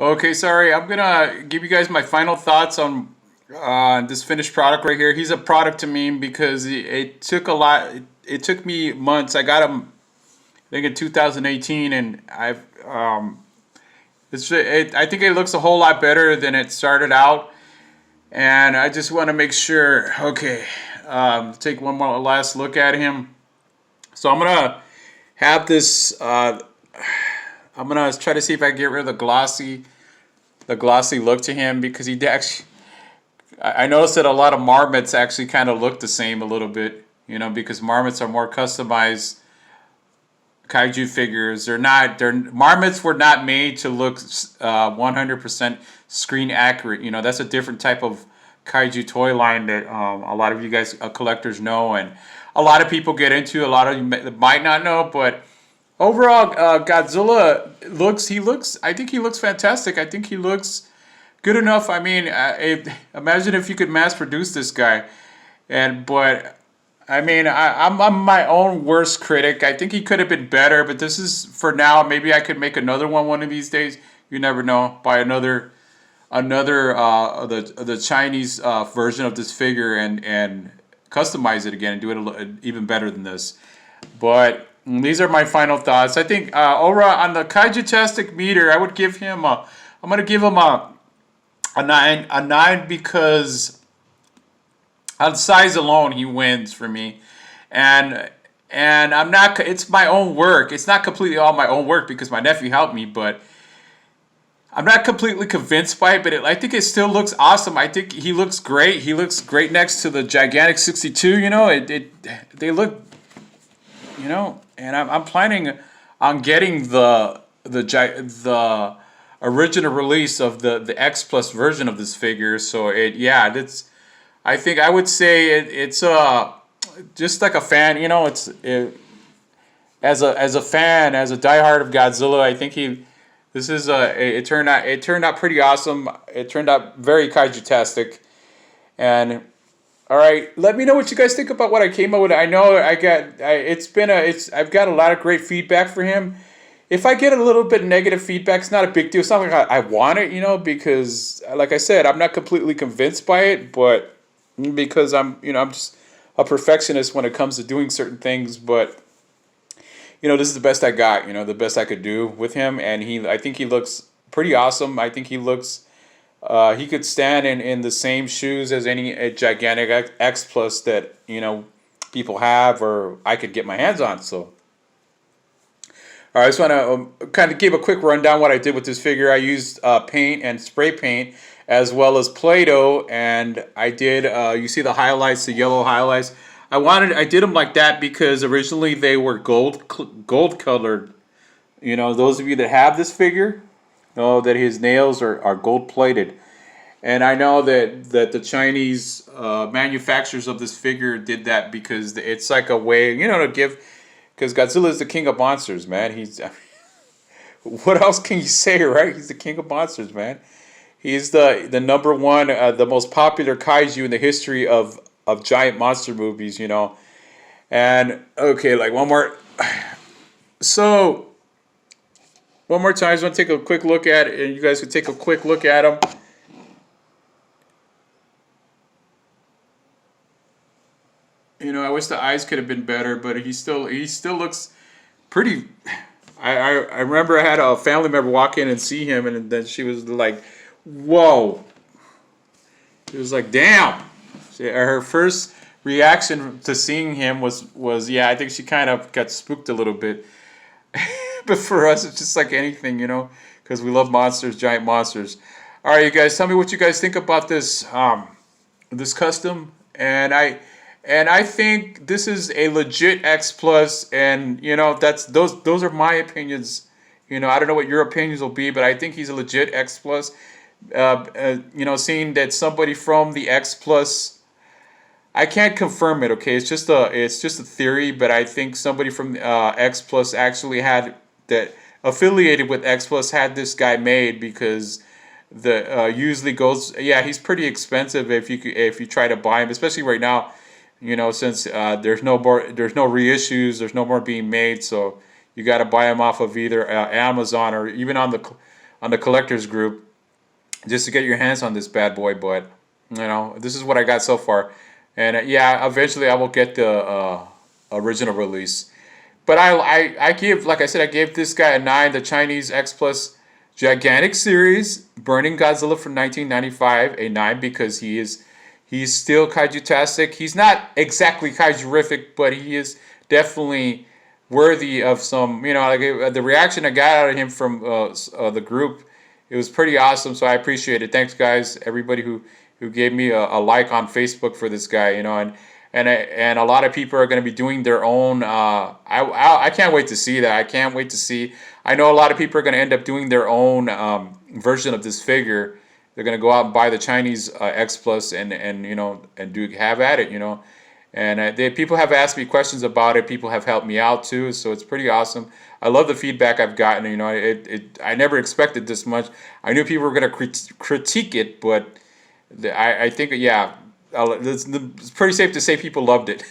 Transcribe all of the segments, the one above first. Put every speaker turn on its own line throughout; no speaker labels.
Okay, sorry. I'm gonna give you guys my final thoughts on this finished product right here. He's a product to me because it took a lot. It took me months. I got him, I think, in 2018, and I think it looks a whole lot better than it started out. And I just want to make sure. Okay, take one more last look at him. So I'm gonna have this. I'm gonna try to see if I can get rid of the glossy look to him because he actually. I noticed that a lot of marmots actually kind of look the same a little bit, because marmots are more customized kaiju figures. Marmots were not made to look 100% screen accurate. That's a different type of kaiju toy line that a lot of you guys collectors know, and a lot of people get into. A lot of you might not know, but overall, Godzilla looks. I think he looks fantastic. I think he looks good enough. I mean, imagine if you could mass produce this guy, but I mean, I'm my own worst critic. I think he could have been better, but this is for now. Maybe I could make another one of these days. You never know. Buy another the Chinese version of this figure and customize it again and do it even better than this. But these are my final thoughts. I think overall on the Kaiju-tastic meter, I would give him a. I'm gonna give him a nine because on size alone he wins for me, and I'm not. It's my own work. It's not completely all my own work because my nephew helped me, but I'm not completely convinced by it. But I think it still looks awesome. I think he looks great. He looks great next to the gigantic 62. They look. And I'm planning on getting the original release of the X Plus version of this figure. So that's. I think I would say it's just like a fan. As a fan, as a diehard of Godzilla, I think it turned out pretty awesome. It turned out very kaiju-tastic, and all right, let me know what you guys think about what I came up with. I know I've got a lot of great feedback for him. If I get a little bit negative feedback, it's not a big deal. It's not like I want it, because like I said, I'm not completely convinced by it, but because I'm just a perfectionist when it comes to doing certain things. But this is the best I got. The best I could do with him, and I think he looks pretty awesome. I think he looks. He could stand in the same shoes as any gigantic X Plus that people have, or I could get my hands on. So, all right, I just want to kind of give a quick rundown what I did with this figure. I used paint and spray paint as well as Play-Doh, and I did. You see the highlights, the yellow highlights. I did them like that because originally they were gold colored. Those of you that have this figure know that his nails are gold plated, and I know that the Chinese manufacturers of this figure did that because it's like a way, to give, because Godzilla is the king of monsters, man. He's what else can you say, right? He's the king of monsters, man. He's the number one, the most popular kaiju in the history of giant monster movies, And okay, like one more. So one more time, I just want to take a quick look at it, and you guys can take a quick look at him. I wish the eyes could have been better, but he still looks pretty. I remember I had a family member walk in and see him, and then she was like, "Whoa!" It was like, "Damn!" Her first reaction to seeing him was yeah. I think she kind of got spooked a little bit. But for us, it's just like anything, because we love monsters, giant monsters. All right, you guys, tell me what you guys think about this custom, and I think this is a legit X Plus, and that's those are my opinions. I don't know what your opinions will be, but I think he's a legit X Plus. Seeing that somebody from the X Plus. I can't confirm it. Okay, it's just a theory, but I think somebody from X Plus actually had that affiliated with X Plus had this guy made because the usually goes. Yeah, he's pretty expensive if you try to buy him, especially right now. Since there's no reissues, there's no more being made, so you got to buy them off of either Amazon or even on the collectors group just to get your hands on this bad boy. But this is what I got so far, and yeah, eventually I will get the original release. But I give, like I said, I gave this guy a 9. The Chinese X Plus Gigantic Series Burning Godzilla from 1995 a 9 because he's still kaiju-tastic. He's not exactly kaiju-rific, but he is definitely worthy of some. Like the reaction I got out of him from the group, it was pretty awesome. So I appreciate it. Thanks, guys. Everybody who gave me a like on Facebook for this guy. And a lot of people are going to be doing their own. I can't wait to see that. I can't wait to see. I know a lot of people are going to end up doing their own version of this figure. They're going to go out and buy the Chinese X Plus and do have at it. And people have asked me questions about it. People have helped me out too, so it's pretty awesome. I love the feedback I've gotten. I never expected this much. I knew people were going to critique it, but I think it's pretty safe to say people loved it.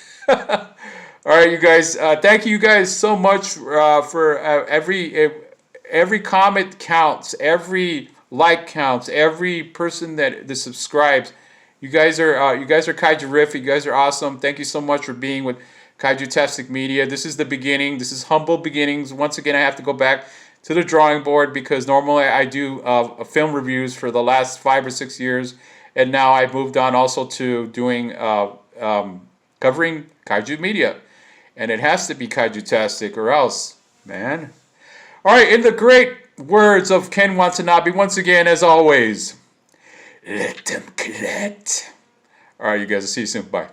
All right, you guys. Thank you guys so much for every comment counts, every like counts, every person that subscribes. You guys are kaiju-rific. You guys are awesome. Thank you so much for being with Kaiju-tastic Media. This is the beginning. This is humble beginnings. Once again, I have to go back to the drawing board because normally I do film reviews for the last 5 or 6 years. And now I've moved on also to doing covering kaiju media, and it has to be kaiju-tastic or else, man. All right, in the great words of Ken Watanabe, once again, as always, let them collect. All right, you guys. I'll see you soon. Bye.